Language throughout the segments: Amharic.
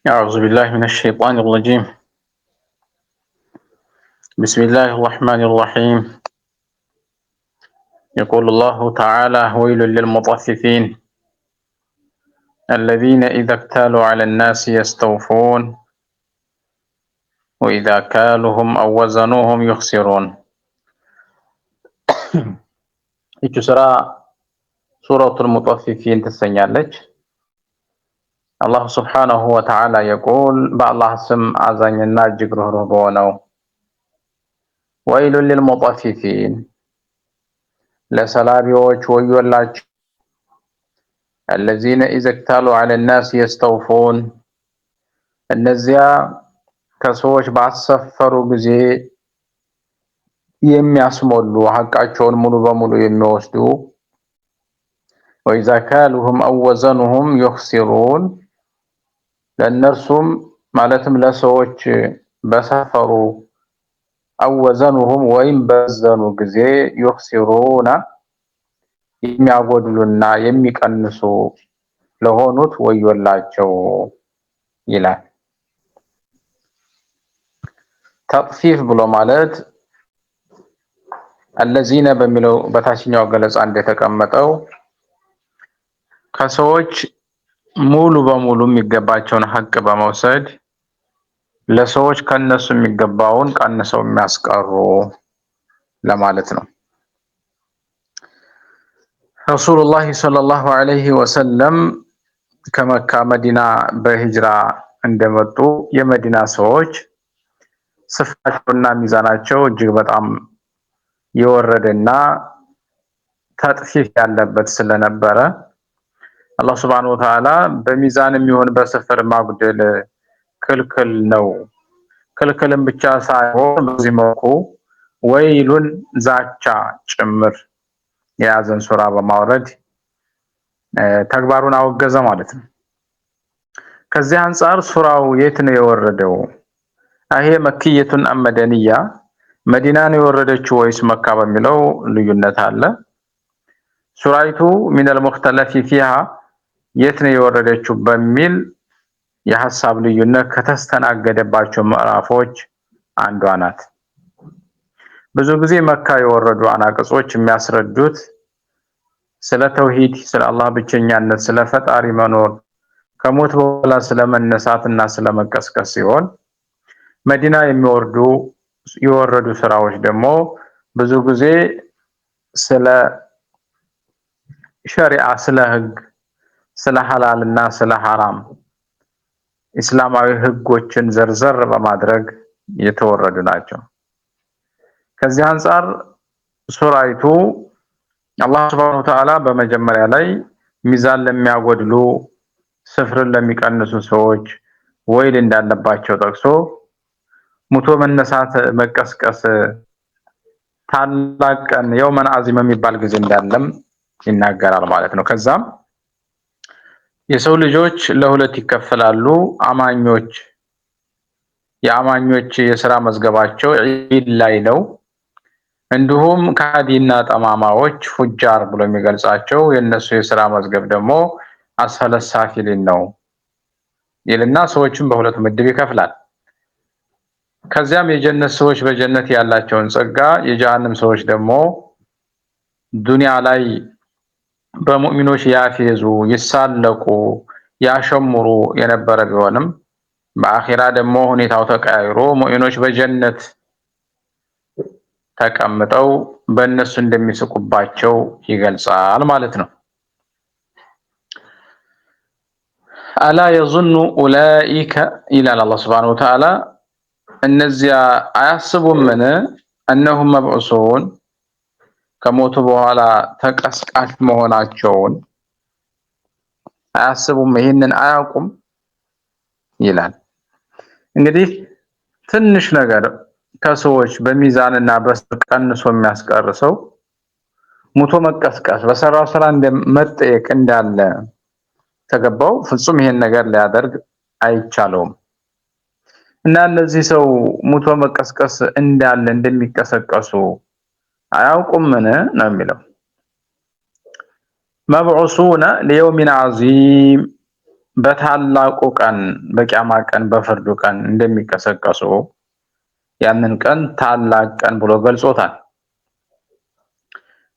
أعوذ بالله من الشيطان الرجيم. بسم الله الرحمن الرحيم. يقول الله تعالى: ويل للمطففين الذين إذا اكتالوا على الناس يستوفون وإذا كالوهم أو وزنوهم يخسرون. Itu suratul Mutaffifin ትሰኛለች። አላህ ሱብሓነሁ ወተዓላ የቁል በአላህ ስም አዛኝና እጅግ ርኅሩህ በሆነው ወይሉን ሊልሙጠፊፊን ለሰላቢዎች ወዮላቸው። الذين إذا اكتالوا على الناس يستوفون እነዚያ ከሰዎች ባሰፈሩ ጊዜ የሚያስሞሉ ሐቃቸውን ሙሉ በሙሉ የሚወስዱ وإذا كالوهم أو وزنوهم يخسرون ለእነርሱም ማለትም ለሰዎች በሰፈሩ أو وزنوهم ወይም በዘኑ ጊዜ يخسرون የሚያጎድሉና የሚቀንሱ ለሆኑት ወዮላቸው ይላል። ተጥፊፍ ብሎ ማለት الذين በሚለው በታችኛው ገለጻ እንደተቀመጠው ከሰዎች ሙሉ በሙሉ የሚገባቸውን ሐቅ በመውሰድ ለሰዎች ከነሱ የሚገባውን ቀንሰው የሚያስቀሩ ለማለት ነው። ረሱሉላህ ሰለላሁ ዐለይሂ ወሰለም ከመካ መዲና በሂጅራ እንደመጡ የመዲና ሰዎች ስፍራቸውና ሚዛናቸው እጅግ በጣም የወረደና ተጥፊፍ ያለበት ስለነበረ አላህ ሱብሓነሁ ወተዓላ በሚዛንም ይሁን በስፍር ማጉደል ክልክል ነው። ክልክልም ብቻ ሳይሆን በዚህ መልኩ ወይሉን ዛቻ ጭምር የያዘን ሱራ በማውረድ ተግባሩን አወገዘ ማለት ነው። ከዚህ አንፃር ሱራው የት ነው የወረደው? አሄ መክየቱን አመደንያ መዲና ነው የወረደችው ወይስ መካ በሚለው ልዩነት አለ። ሱራይቱ ሚነል ሙኽተለፊ ፊሃ የት ነው የወረደችው በሚል የሐሳብ ልዩነት ከተስተናገደባቸው ምዕራፎች አንዷ ናት። ብዙ ጊዜ መካ የወረዱ አናቅጾች የሚያስረዱት ስለ ተውሂድ፣ ስለ አላህ ብቸኛነት፣ ስለ ፈጣሪ መኖር፣ ከሞት በኋላ ስለመነሳትና ስለመቀስቀስ ሲሆን መዲና የወረዱ ስራዎች ደግሞ ብዙ ጊዜ ስለ ሸሪዓ፣ ስለ ህግ፣ ስለ ሐላልና ስለ ሐራም እስላማዊ ህጎችን ዘርዘር በማድረግ የተወረዱ ናቸው። ከዚህ አንፃር ሱራይቱ አላህ ሱብሓነሁ ወተዓላ በመጀመሪያ ላይ ሚዛን ለሚያጎድሉ ስፍርን ለሚቀንሱ ሰዎች ወይል እንዳለባቸው ጠቅሶ ሙቶ መነሳት መቀስቀስ ታላቅ ቀን የውመን አዚም የሚባል ጊዜ እንዳለም ይናገራል ማለት ነው። ከዛም የሰው ልጆች ለሁለት ይከፈላሉ። የአማኞች የሥራ መዝገባቸው ዒድ ላይ ነው። እንዲሁም ካዲና ጠማማዎች ፉጃር ብሎ የሚገልጻቸው የነሱ የሥራ መዝገብ ደግሞ አስፈለ ሳፊሊን ነው ይልና ሰዎችን በሁለት ምድብ ይከፍላል። ከዚያም የጀነት ሰዎች በጀነት ያላቸውን ጸጋ፣ የጀሃነም ሰዎች ደግሞ ዱንያ ላይ በሙእሚኖች ያፌዙ፣ ይሳለቁ፣ ያሸሙሩ የነበረ ቢሆንም በአኺራ ደግሞ ሁኔታው ተቀያይሮ ሙእሚኖች በጀነት ተቀምጠው በእነሱ እንደሚስቁባቸው ይገልጻል ማለት ነው። አላ የظن ኡላኢከ ይላል አላህ ሱብሓነሁ ወተዓላ እነዚያ አያስቡምን እነሁም መብዑሱን ከሞቱ በኋላ ተቀስቃሽ መሆናቸውን አያስቡም? ይህንን አያውቁም ይላል። እንግዲህ ትንሽ ነገር ከሰዎች በሚዛንና በስፍር ቀንሶ የሚያስቀርሰው ሙቶ መቀስቀስ በሰራው ስራ እንደመጠየቅ እንዳለ ተገባው ፍጹም ይሄን ነገር ሊያደርግ አይቻለውም። እና እነዚህ ሰው ሙቶ መቀስቀስ እንዳለ እንደሚቀሰቀሱ አያውቁምን ነው የሚለው። መብዑሱነ ለየውሚን ዓዚም በታላቁ ቀን በቂያማ ቀን በፍርዱ ቀን እንደሚቀሰቀሱ ያንን ቀን ታላቅ ቀን ብሎ ገልጾታል።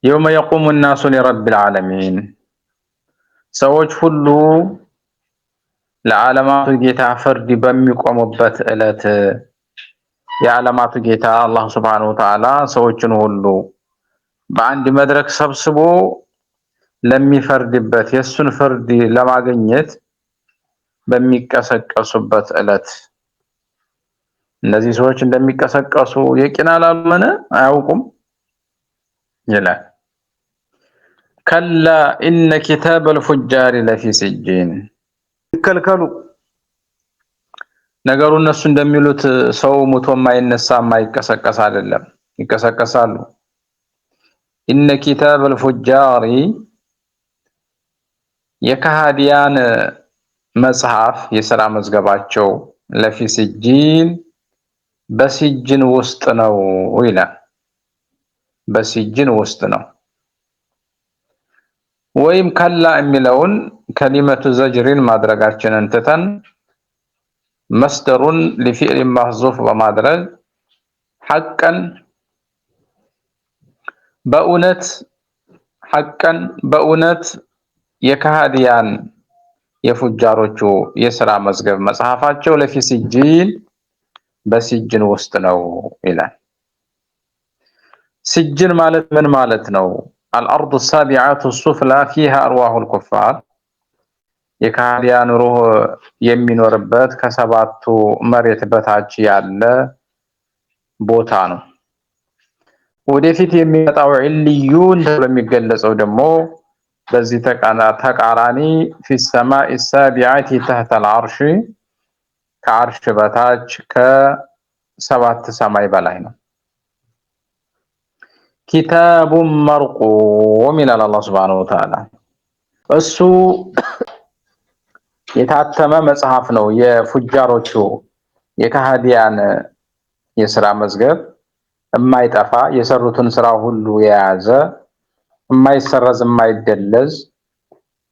የውመ የቁሙ الناس لرب العالمين ሰዎች ሁሉ ለዓለማቱ ጌታ ፍርድ በሚቆሙበት ዕለት የዓለማቱ ጌታ አላህ Subhanahu Wa Ta'ala ሰዎችን ሁሉ በአንድ መድረክ ሰብስቦ ለሚፈርድበት የሱን ፍርድ ለማግኘት በሚቀሰቀሱበት ዕለት እነዚህ ሰዎች እንደሚቀሰቀሱ የቂናል አልመነ አያውቁም ይላል። ከላ ኢነ ኪታበል ፉጃር ለፊ ሲጂን ይከልከሉ። ነገሩ እነሱ እንደሚሉት ሰው ሙቶ ማይነሳ ማይቀሰቀስ አይደለም፣ ይቀሰቀሳሉ። ኢነ ኪታበል ፉጃር የከሃዲያን መጽሐፍ የሥራ መዝገባቸው ለፊ ሲጂን በሲጅን ውስጥ ነው ይላል። በሲጅን ውስጥ ነው። ወይም ከላ የሚለውን ከሊመቱ ዘጅሪን ማድረጋችንን ትተን መስደሩን ለፊዕል ማህዙፍ በማድረግ ሐቀን በእውነት የከሃዲያን የፉጃሮቹ የሥራ መዝገብ መጽሐፋቸው ለፊ ሲጂን በሲጅን ውስጥ ነው ይላል። ሲጅን ማለት ምን ማለት ነው? الأرض السابعة السفلى فيها أرواح الكفار የከሃዲያን ሩህ የሚኖርበት ከሰባቱ መሬት በታች ያለ ቦታ ነው። ወደፊት የሚመጣው ዕልዩን ተብሎ የሚገለጸው ደግሞ በዚህ ተቃራኒ في السماء السابعة تحت العرش ከአርሽ በታች ከሰባት ሰማይ በላይ ነው። ኪታቡን መርቁም ይላል አላህ Subhanahu Wa Ta'ala። እሱ የታተመ መጽሐፍ ነው። የፉጃሮቹ የከሃዲያን የሥራ መዝገብ የማይጠፋ የሰሩትን ስራ ሁሉ የያዘ የማይሰረዝ የማይደለዝ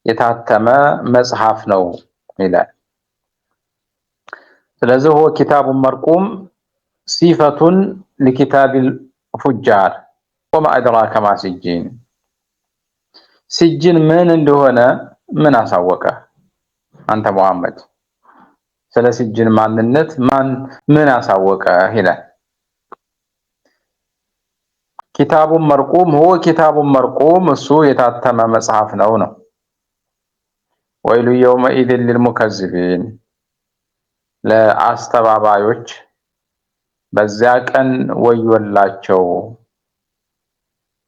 የታተመ መጽሐፍ ነው ይላል። ስለዚህ هو كتاب مرقوم صفة لكتاب الفجار وما أدراك ما سجين سجين من እንደሆነ ምን አሳወቀ አንተ ሙሐመድ? ስለ ሲጅን ማንነት ምን አሳወቀ ይላል። ኪታቡን መርቁም هو ኪታቡን መርቁም እሱ የታተመ መጽሐፍ ነው። ወይሉ የውመኢዝ للمكذبين ለአስተባባዮች በዚያ ቀን ወዮላቸው፣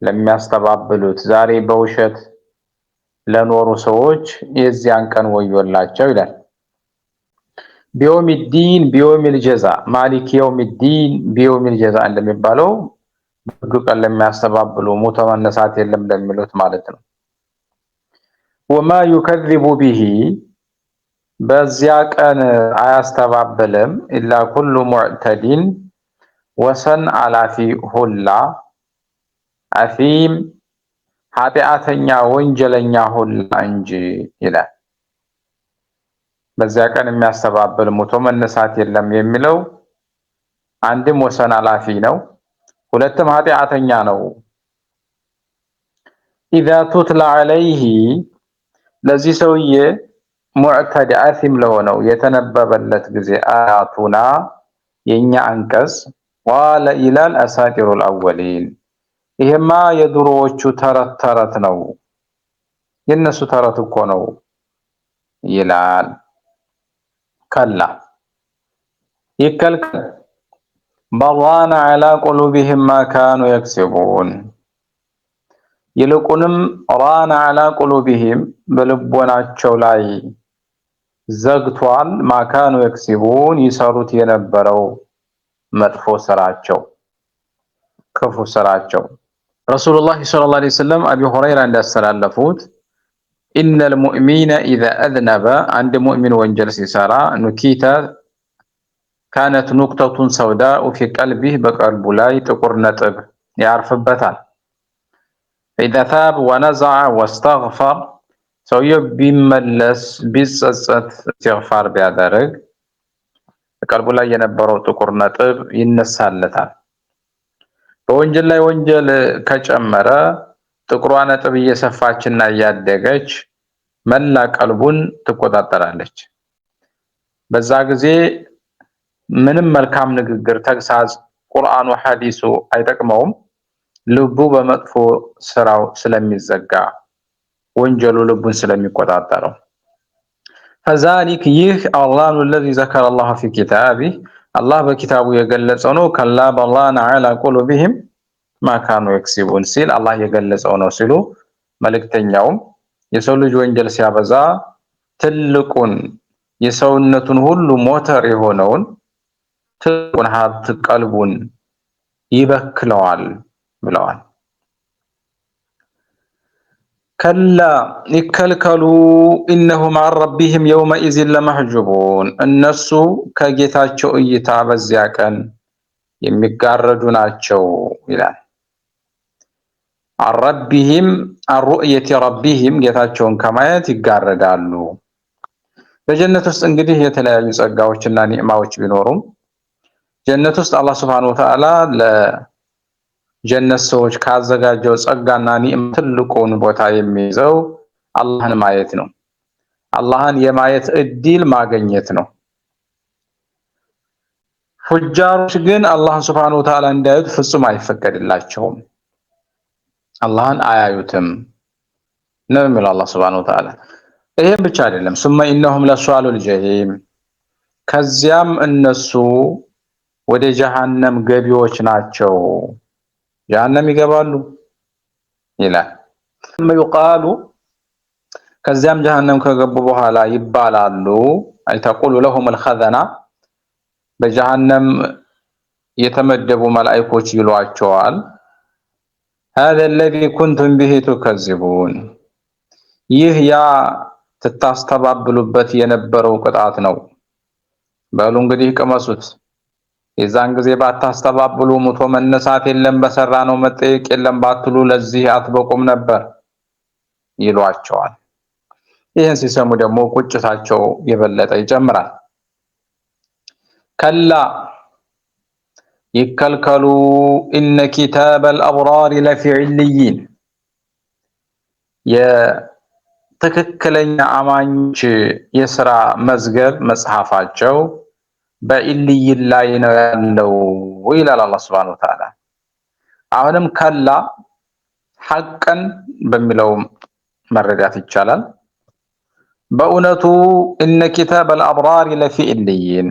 ለሚያስተባብሉት ዛሬ በውሸት ለኖሩ ሰዎች የዚያን ቀን ወዮላቸው ይላል። ቢዮሚዲን ቢዮሚል ጀዛ ማሊክ የውሚዲን ቢዮሚል ጀዛ እንደሚባለው በፍርዱ ቀን ለሚያስተባብሉ ሞቶ መነሳት የለም ለሚሉት ማለት ነው። ወማ ዩከዚቡ ቢሂ በዚያ ቀን አያስተባብልም ኢላ ኩሉ ሙዕተዲን ወሰን አላፊ ሁላ አፊም ኃጢአተኛ ወንጀለኛ ሁላ እንጂ ይላል። በዚያ ቀን የሚያስተባብል ሞቶ መነሳት የለም የሚለው አንድም ወሰን አላፊ ነው፣ ሁለትም ኃጢአተኛ ነው። ኢዛ ቱትላ ዐለይሂ ለዚህ ሰውዬ ሙዕተዲ አሲም ለሆነው የተነበበለት ጊዜ አያቱና የኛ አንቀጽ ቃለ ኢላል አሳጢሩል አወሊን ይሄማ የድሮዎቹ ተረት ነው፣ የነሱ ተረት እኮ ነው ይላል። ከላ ይከልከል በራነ ዐላ ቁሉቢሂም ማ ካኑ የክሲቡን ይልቁንም ራነ ዐላ ቁሉቢሂም በልቦናቸው ላይ ዘግቷል ማ ካኑ የክሲቡን ይሰሩት የነበረው መጥፎ ስራቸው ክፉ ስራቸው። ረሱሉላህ ሰለላሁ ዐለይሂ ወሰለም አቢ ሁረይራ እንዳስተላለፉት ኢነል ሙእሚነ ኢዛ አዝነበ አንድ ሙእሚን ወንጀል ሲሰራ ኑኪተ ካነት ኑቅጠቱን ሰውዳኡ ፊ ቀልቢህ በቀልቡ ላይ ጥቁር ነጥብ ያርፍበታል። ኢዛ ታብ ወነዘዐ ወስተግፈር ሰውየው ቢመለስ ቢጸጸት ኢስቲግፋር ቢያደርግ ቀልቡ ላይ የነበረው ጥቁር ነጥብ ይነሳለታል። በወንጀል ላይ ወንጀል ከጨመረ ጥቁሯ ነጥብ እየሰፋችና እያደገች መላ ቀልቡን ትቆጣጠራለች። በዛ ጊዜ ምንም መልካም ንግግር፣ ተግሳጽ፣ ቁርአኑ ሐዲሱ አይጠቅመውም። ልቡ በመጥፎ ስራው ስለሚዘጋ ወንጀሉ ልቡን ስለሚቆጣጠረው فذلك ይህ አላሁ الذي ذكر الله في كتابه አላህ በኪታቡ የገለጸው ነው። ከላ በራነ ዐላ ቁሉቢሂም ማ ካኑ የክሲቡን ሲል አላህ የገለጸው ነው ሲሉ መልእክተኛውም የሰው ልጅ ወንጀል ሲያበዛ ትልቁን የሰውነቱን ሁሉ ሞተር የሆነውን ትልቁን ሀብት ቀልቡን ይበክለዋል ብለዋል። ከላ ይከልከሉ ኢነሁም ዐን ረቢሂም የውመኢዝን ለመሕጁቡን እነሱ ከጌታቸው እይታ በዚያ ቀን የሚጋረዱ ናቸው ይላል። ዐን ረቢሂም ዐን ሩእየቲ ረቢሂም ጌታቸውን ከማየት ይጋረዳሉ። በጀነት ውስጥ እንግዲህ የተለያዩ ጸጋዎችና ኒዕማዎች ቢኖሩም ጀነት ውስጥ አላህ ሱብሓነሁ ወተዓላ ለጀነት ሰዎች ካዘጋጀው ጸጋና ኒዕማ ትልቁን ቦታ የሚይዘው አላህን ማየት ነው። አላህን የማየት እድል ማግኘት ነው። ፉጃሮች ግን አላህን ሱብሓነሁ ወተዓላ እንዳያዩት ፍጹም አይፈቀድላቸውም። አላህን አያዩትም ነው የሚለው አላህ ሱብሓነሁ ወተዓላ። ይሄም ብቻ አይደለም ሱመ ኢነሁም ለሷሉል ጀሂም ከዚያም እነሱ ወደ ጀሃነም ገቢዎች ናቸው፣ ጀሃነም ይገባሉ ይላል። ይቃሉ ከዚያም ጀሃነም ከገቡ በኋላ ይባላሉ አይተቁሉ ለሁም الخዘና በጀሃነም የተመደቡ መላእክቶች ይሏቸዋል هذا الذي كنتم به تكذبون ይህ ያ ትታስተባብሉበት የነበረው ቅጣት ነው። በሉ እንግዲህ ቅመሱት። የዛን ጊዜ ባታስተባብሉ ሙቶ መነሳት የለም፣ በሰራ ነው መጠየቅ የለም ባትሉ ለዚህ አትበቁም ነበር ይሏቸዋል። ይህን ሲሰሙ ደግሞ ቁጭታቸው የበለጠ ይጨምራል። ከላ ይከልከሉ ኢነ ኪታበል አብራር ለፊ ዒልይን የትክክለኛ አማኞች የሥራ መዝገብ መጽሐፋቸው በዒልይን ላይ ነው ያለው ይላል አላህ ሱብሓነሁ ወተዓላ። አሁንም ከላ ሐቀን በሚለው መረዳት ይቻላል። በእውነቱ እነ ኪታበል አብራር ለፊ ዒልይን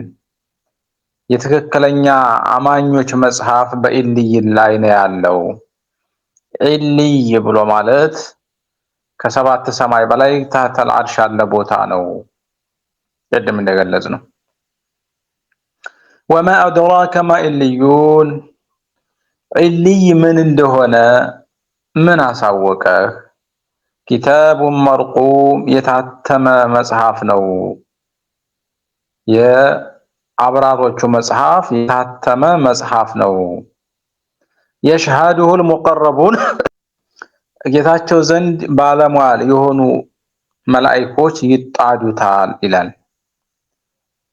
የትክክለኛ አማኞች መጽሐፍ በዒልይን ላይ ነው ያለው። ዒልይ ብሎ ማለት ከሰባት ሰማይ በላይ ታህተል አርሽ ያለ ቦታ ነው። ቅድም እንደገለጽ ነው። ወማ አድራከ ማ ዒልዩን ዒልይ ምን እንደሆነ ምን አሳወቀህ? ኪታቡን መርቁም የታተመ መጽሐፍ ነው። የአብራሮቹ መጽሐፍ የታተመ መጽሐፍ ነው። የሽሃዱሁል ሙቀረቡን ጌታቸው ዘንድ ባለሟል የሆኑ መላእክቶች ይጣዱታል ይላል።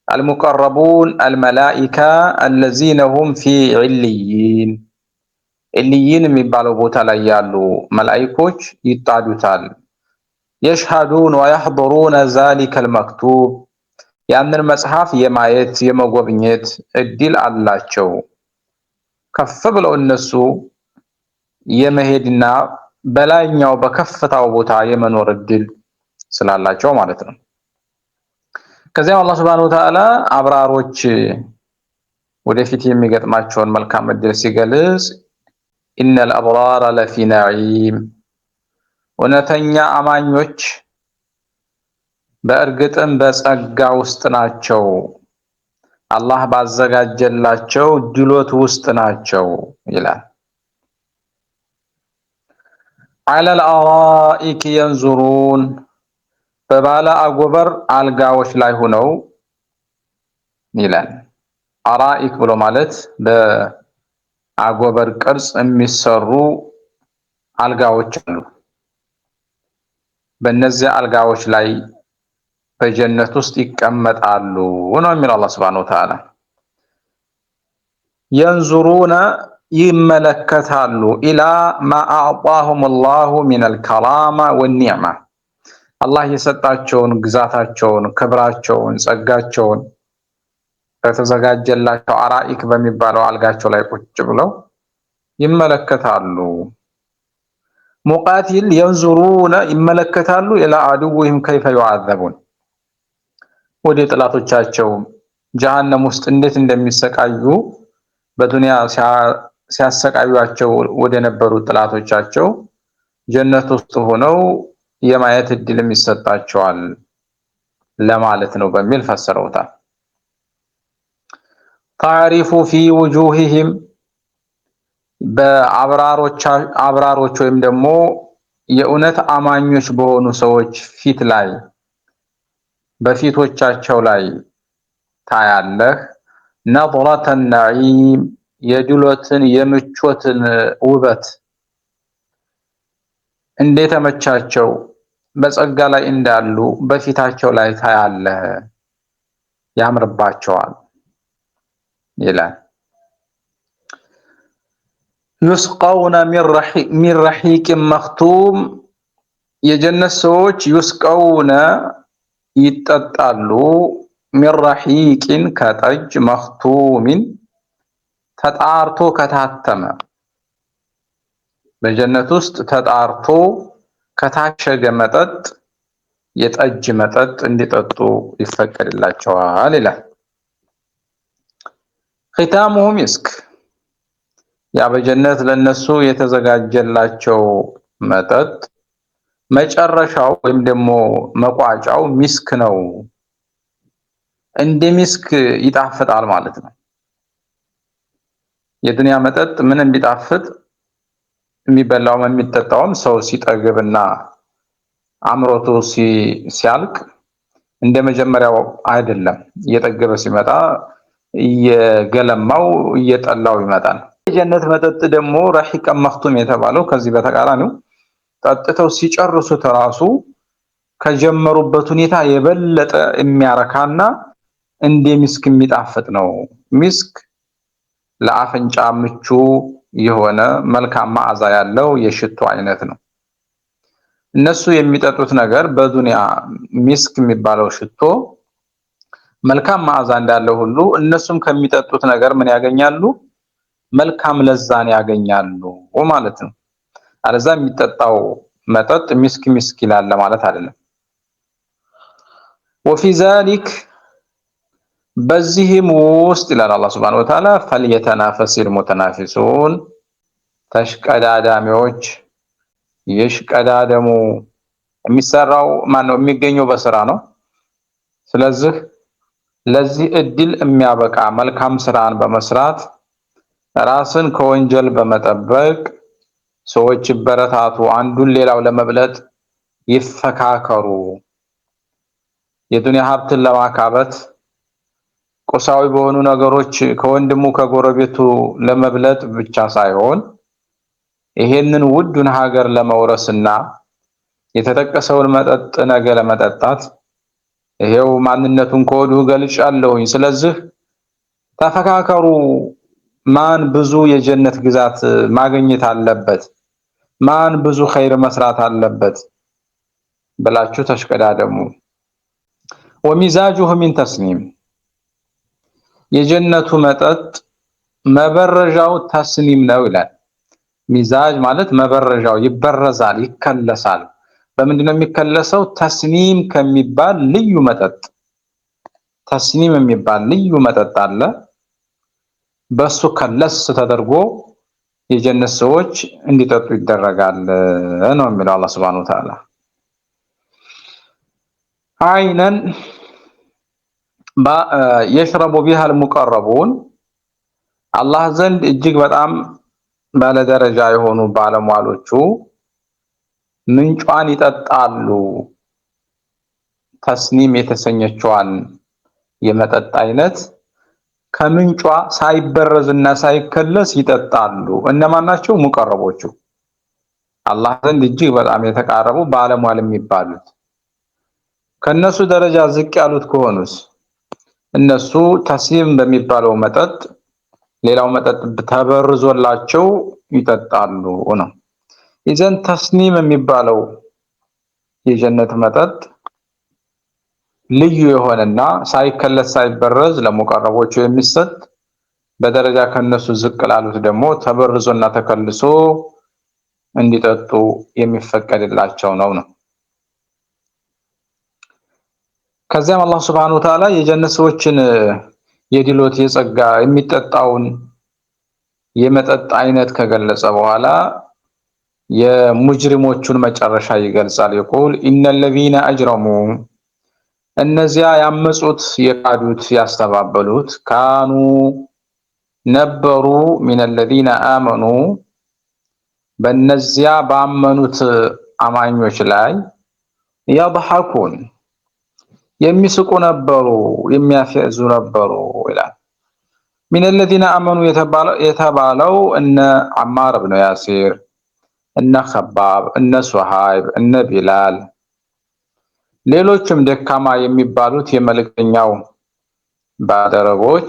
አልሙቀረቡን አልመላኢካ አለዚነ ሁም ፊ ዒልይን ዒልይን የሚባለው ቦታ ላይ ያሉ መላእክቶች ይጣዱታል። የሽሃዱን ወየሕضሩነ ዛሊከል መክቱብ ያንን መጽሐፍ የማየት የመጎብኘት እድል አላቸው። ከፍ ብለው እነሱ የመሄድና በላይኛው በከፍታው ቦታ የመኖር እድል ስላላቸው ማለት ነው። ከዚያም አላህ ሱብሓነሁ ወተዓላ አብራሮች ወደፊት የሚገጥማቸውን መልካም እድል ሲገልጽ ኢነል አብራረ ለፊ ነዒም እውነተኛ አማኞች በእርግጥም በጸጋ ውስጥ ናቸው፣ አላህ ባዘጋጀላቸው ድሎት ውስጥ ናቸው ይላል። ዐለል አራኢክ የንዙሩን በባለ አጎበር አልጋዎች ላይ ሆነው ይላል። አራኢክ ብሎ ማለት በአጎበር ቅርጽ የሚሰሩ አልጋዎች አሉ። በእነዚያ አልጋዎች ላይ በጀነት ውስጥ ይቀመጣሉ ነው የሚለው አላህ ሱብሓነሁ ወተዓላ። የንዙሩነ ይመለከታሉ ኢላ ማ አዕጣሁም አላሁ ሚነል ከራማ ወኒዕማ አላህ የሰጣቸውን ግዛታቸውን፣ ክብራቸውን፣ ጸጋቸውን በተዘጋጀላቸው አራኢክ በሚባለው አልጋቸው ላይ ቁጭ ብለው ይመለከታሉ። ሙቃቲል የንዙሩነ ይመለከታሉ ኢላ አድዊሂም ከይፈ ዩዓዘቡን ወደ ጥላቶቻቸው ጀሃነም ውስጥ እንዴት እንደሚሰቃዩ በዱንያ ሲያሰቃዩአቸው ወደ ነበሩ ጥላቶቻቸው ጀነት ውስጥ ሆነው የማየት እድልም ይሰጣቸዋል ለማለት ነው በሚል ፈሰረውታል። ታሪፉ ፊ ውጁሂሂም በአብራሮች ወይም ደግሞ የእውነት አማኞች በሆኑ ሰዎች ፊት ላይ በፊቶቻቸው ላይ ታያለህ ነድረተ ነዒም የድሎትን የምቾትን ውበት እንደተመቻቸው በጸጋ ላይ እንዳሉ በፊታቸው ላይ ታያለህ፣ ያምርባቸዋል ይላል። ዩስቀውነ ሚን ረሒቅን መኽቱም የጀነት ሰዎች ዩስቀውነ ይጠጣሉ ሚን ረሒቅን ከጠጅ መኽቱሚን ተጣርቶ ከታተመ በጀነት ውስጥ ተጣርቶ ከታሸገ መጠጥ የጠጅ መጠጥ እንዲጠጡ ይፈቀድላቸዋል ይላል። ኺታሙሁ ሚስክ ያ በጀነት ለነሱ የተዘጋጀላቸው መጠጥ መጨረሻው ወይም ደግሞ መቋጫው ሚስክ ነው። እንደ ሚስክ ይጣፍጣል ማለት ነው። የዱንያ መጠጥ ምንም ቢጣፍጥ የሚበላውም የሚጠጣውም ሰው ሲጠግብና አምሮቱ ሲያልቅ እንደ መጀመሪያው አይደለም። እየጠገበ ሲመጣ እየገለማው እየጠላው ይመጣል። የጀነት መጠጥ ደግሞ ረሒቀን መኽቱም የተባለው ከዚህ በተቃራኒው ጠጥተው ሲጨርሱት ራሱ ከጀመሩበት ሁኔታ የበለጠ የሚያረካና እንደ ሚስክ የሚጣፍጥ ነው። ሚስክ ለአፍንጫ ምቹ የሆነ መልካም መዓዛ ያለው የሽቶ አይነት ነው። እነሱ የሚጠጡት ነገር በዱንያ ሚስክ የሚባለው ሽቶ መልካም መዓዛ እንዳለው ሁሉ እነሱም ከሚጠጡት ነገር ምን ያገኛሉ? መልካም ለዛን ያገኛሉ ማለት ነው። አለዛ የሚጠጣው መጠጥ ሚስክ ሚስክ ይላል ማለት አይደለም። ወፊ ዛሊክ በዚህም ውስጥ ይላል አላህ ሱብሓነሁ ወተዓላ ፈልየተናፈሲል ሙተናፊሱን ተሽቀዳዳሚዎች ይሽቀዳደሙ። የሚሰራው ማነው? የሚገኘው በስራ ነው። ስለዚህ ለዚህ እድል የሚያበቃ መልካም ስራን በመስራት ራስን ከወንጀል በመጠበቅ ሰዎች ይበረታቱ፣ አንዱን ሌላው ለመብለጥ ይፈካከሩ። የዱንያ ሀብትን ለማካበት ቁሳዊ በሆኑ ነገሮች ከወንድሙ ከጎረቤቱ ለመብለጥ ብቻ ሳይሆን ይሄንን ውዱን ሀገር ለመውረስና የተጠቀሰውን መጠጥ ነገ ለመጠጣት ይሄው ማንነቱን ከወዲሁ ገልጫለሁኝ። ስለዚህ ተፈካከሩ፣ ማን ብዙ የጀነት ግዛት ማግኘት አለበት፣ ማን ብዙ ኸይር መስራት አለበት ብላችሁ ተሽቀዳደሙ። ወሚዛጁሁ ሚን ተስኒም የጀነቱ መጠጥ መበረዣው ተስኒም ነው ይላል። ሚዛጅ ማለት መበረዣው ይበረዛል፣ ይከለሳል። በምንድነው የሚከለሰው? ተስኒም ከሚባል ልዩ መጠጥ ተስኒም የሚባል ልዩ መጠጥ አለ። በሱ ከለስ ተደርጎ የጀነት ሰዎች እንዲጠጡ ይደረጋል ነው የሚለው አላህ ሱብሓነሁ ወተዓላ። አይነን የሽረቡ ቢሃ አልሙቀረቡን አላህ ዘንድ እጅግ በጣም ባለደረጃ የሆኑ ባለሟሎቹ ምንጯን ይጠጣሉ። ተስኒም የተሰኘችዋን የመጠጥ አይነት ከምንጯ ሳይበረዝና ሳይከለስ ይጠጣሉ። እነማን ናቸው? ሙቀረቦቹ። አላህ ዘንድ እጅግ በጣም የተቃረቡ ባለሟል የሚባሉት ከነሱ ደረጃ ዝቅ ያሉት ከሆኑስ እነሱ ተስኒም በሚባለው መጠጥ ሌላው መጠጥ ተበርዞላቸው ይጠጣሉ ነው። ኢዘን ተስኒም የሚባለው የጀነት መጠጥ ልዩ የሆነና ሳይከለስ ሳይበረዝ ለሙቀረቦቹ የሚሰጥ በደረጃ ከነሱ ዝቅ ላሉት ደግሞ ተበርዞና ተከልሶ እንዲጠጡ የሚፈቀድላቸው ነው። ከዚያም አላህ Subhanahu Wa Ta'ala የጀነት ሰዎችን የድሎት የጸጋ የሚጠጣውን የመጠጥ አይነት ከገለጸ በኋላ የሙጅሪሞቹን መጨረሻ ይገልጻል። ይቆል ኢነለዚነ አጅረሙ እነዚያ ያመጹት የካዱት ያስተባበሉት ካኑ ነበሩ ሚነለዚነ አመኑ በእነዚያ ባመኑት አማኞች ላይ ያضحኩን የሚስቁ ነበሩ የሚያፈዙ ነበሩ ይላል። ሚነለዚነ አመኑ የተባለው እነ አማር ኢብኑ ያሲር እነ ኸባብ እነ ሱሃይብ እነ ቢላል ሌሎችም ደካማ የሚባሉት የመልእክተኛው ባደረቦች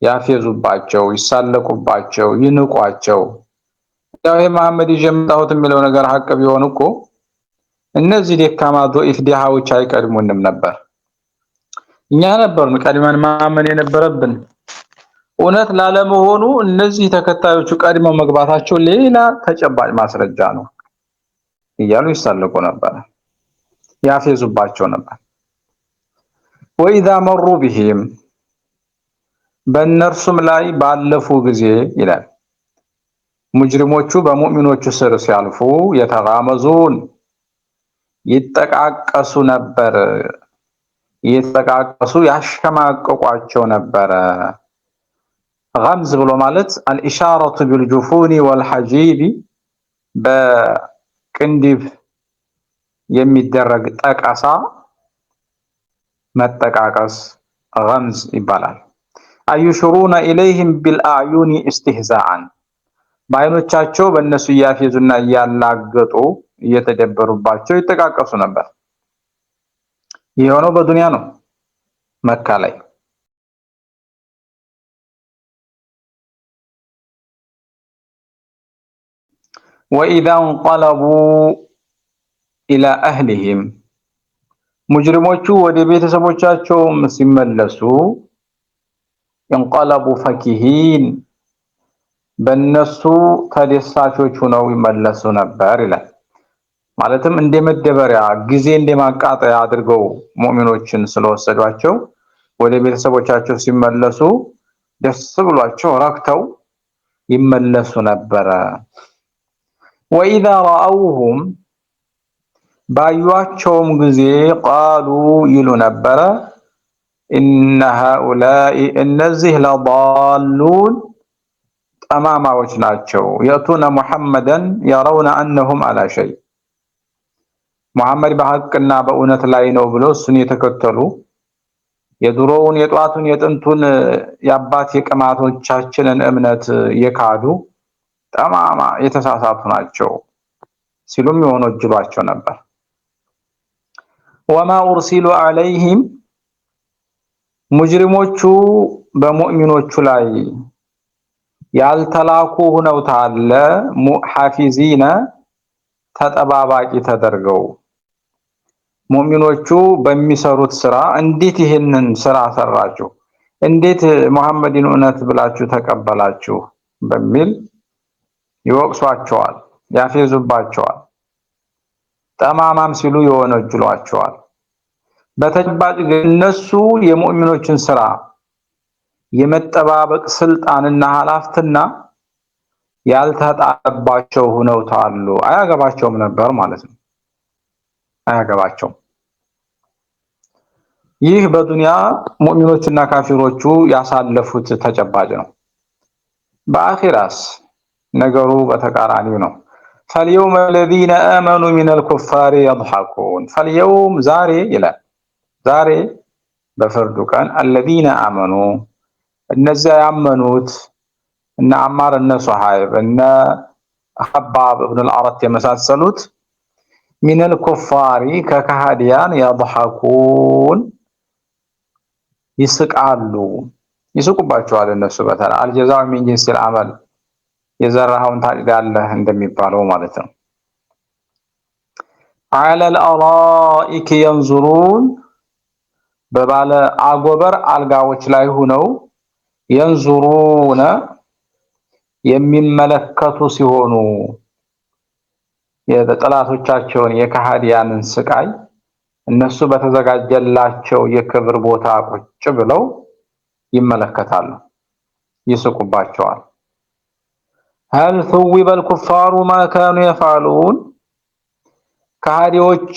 ያፌዙባቸው ይሳለቁባቸው ይንቋቸው ያው መሐመድ ይጀምጣሁት የሚለው ነገር ሐቅ ቢሆን እኮ እነዚህ ደካማ ዶኢፍ ዲሃዎች አይቀድሙንም ነበር። እኛ ነበርን ቀድመን ማመን የነበረብን። እውነት ላለመሆኑ እነዚህ ተከታዮቹ ቀድመው መግባታቸው ሌላ ተጨባጭ ማስረጃ ነው እያሉ ይሳለቁ ነበር ያፌዙባቸው ነበር። ወኢዛ መሩ ቢሂም በእነርሱም ላይ ባለፉ ጊዜ ይላል ሙጅሪሞቹ በሙእሚኖቹ ስር ሲያልፉ የተጋመዙን ይጠቃቀሱ ነበር ይጠቃቀሱ ያሽከማቀቋቸው ነበር። غمز ብሎ ማለት الاشاره بالجفون والحجيب በቅንድብ የሚደረግ ጠቀሳ መጠቃቀስ غمز ይባላል። አዩሽሩና ኢለይሂም ቢልአዩኒ استهزاء በአይኖቻቸው በእነሱ እያፌዙና እያላገጡ እየተደበሩባቸው ይጠቃቀሱ ነበር። የሆነው በዱንያ ነው መካ ላይ። وإذا انقلبوا إلى أهلهم ሙጅሪሞቹ ወደ ቤተሰቦቻቸው ሲመለሱ انقلبوا فكهين በእነሱ ተደሳቾች ሆነው ይመለሱ ነበር ይላል። ማለትም እንደመደበሪያ ጊዜ እንደማቃጠያ አድርገው ሙእሚኖችን ስለወሰዷቸው ወደ ቤተሰቦቻቸው ሲመለሱ ደስ ብሏቸው ረክተው ይመለሱ ነበር። وإذا رأوهم ባዩአቸውም ጊዜ قالوا ይሉ ነበር إن هؤلاء እነዚህ لضالون ጠማማዎች ናቸው። የቱነ ሙሐመደን يرون أنهم على شيء ሙሐመድ በሐቅና በእውነት ላይ ነው ብሎ እሱን የተከተሉ የድሮውን የጧቱን የጥንቱን የአባት የቅማቶቻችንን እምነት የካዱ ጠማማ የተሳሳቱ ናቸው ሲሉም ይወነጅሏቸው ነበር። ወማ ኡርሲሉ ዐለይሂም ሙጅሪሞቹ በሙእሚኖቹ ላይ ያልተላኩ ሆነው ታለ ሙሐፊዚነ ተጠባባቂ ተደርገው ሙእሚኖቹ በሚሰሩት ስራ እንዴት ይሄንን ስራ ሰራችሁ እንዴት ሙሐመድን እውነት ብላችሁ ተቀበላችሁ በሚል ይወቅሷቸዋል ያፌዙባቸዋል ጠማማም ሲሉ ይወነጅሏቸዋል። በተጨባጭ እነሱ የሙእሚኖችን ስራ የመጠባበቅ ስልጣንና ኃላፊነትና ያልተጣባቸው ሆነው ታሉ አያገባቸውም ነበር ማለት ነው። አያገባቸውም። ይህ በዱንያ ሙእሚኖችና ካፊሮቹ ያሳለፉት ተጨባጭ ነው። በአኺራስ ነገሩ በተቃራኒው ነው። فاليوم الذين آمنوا من الكفار يضحكون فاليوم ዛሬ ይላል ዛሬ በፍርዱ ቀን الذين آمنوا እነዚያ ያመኑት እነ አማር እነ ሱሃይብ እነ ሐባብ ኢብኑ አልአረት የመሳሰሉት ሚነል ኩፋሪ ከካሃዲያን ያضحኩን ይስቃሉ፣ ይስቁባቸዋል። እነሱ በተራ አልጀዛኡ ሚን ጂንሲል አመል የዘራኸውን ታጭዳለህ እንደሚባለው ማለት ነው። ዐለል አራኢክ የንዙሩን በባለ አጎበር አልጋዎች ላይ ሆነው የንዙሩነ የሚመለከቱ ሲሆኑ የጠላቶቻቸውን የካሃዲያንን ስቃይ እነሱ በተዘጋጀላቸው የክብር ቦታ ቁጭ ብለው ይመለከታሉ፣ ይስቁባቸዋል። هل ثوب الكفار ما كانوا يفعلون ካሃዲዎች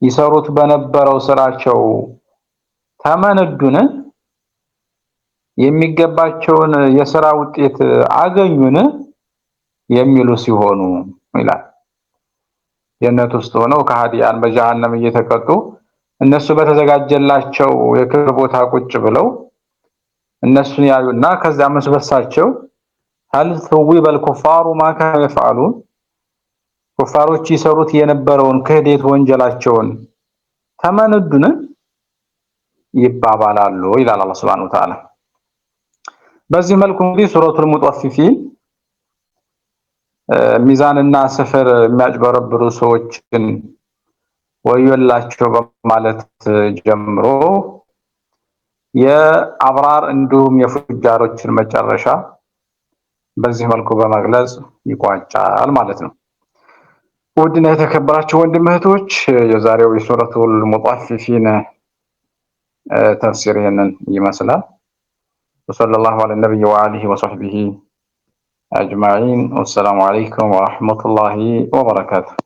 ይሰሩት በነበረው ስራቸው ተመነዱን? የሚገባቸውን የሥራ ውጤት አገኙን? የሚሉ ሲሆኑ ይላል። ጀነት ውስጥ ሆነው ከሃዲያን በጀሃነም እየተቀጡ እነሱ በተዘጋጀላቸው የክብር ቦታ ቁጭ ብለው እነሱን ያዩና ከዛ መስበሳቸው هل ثوب الكفار ما كانوا يفعلون ኩፋሮች ይሰሩት የነበረውን ክህደት ወንጀላቸውን ተመነዱን? ይባባላሉ ይላል አላህ Subhanahu Wa Ta'ala። በዚህ መልኩ እንግዲህ ሱረቱል ሙጠፊፊን ሚዛንና ስፍር የሚያጭበረብሩ ሰዎችን ወዮላቸው በማለት ጀምሮ የአብራር እንዲሁም የፉጃሮችን መጨረሻ በዚህ መልኩ በመግለጽ ይቋጫል ማለት ነው። ውድና የተከበራችሁ ወንድም እህቶች የዛሬው የሱረቱል ሙጠፊፊን ተፍሲር ይሄንን ይመስላል። ወሰለላሁ ዐለ ነብይ ወአሊሂ ወሰህቢሂ አጅማዒን። ወሰላሙ ዐለይኩም ወረሕመቱላሂ ወበረካቱሁ።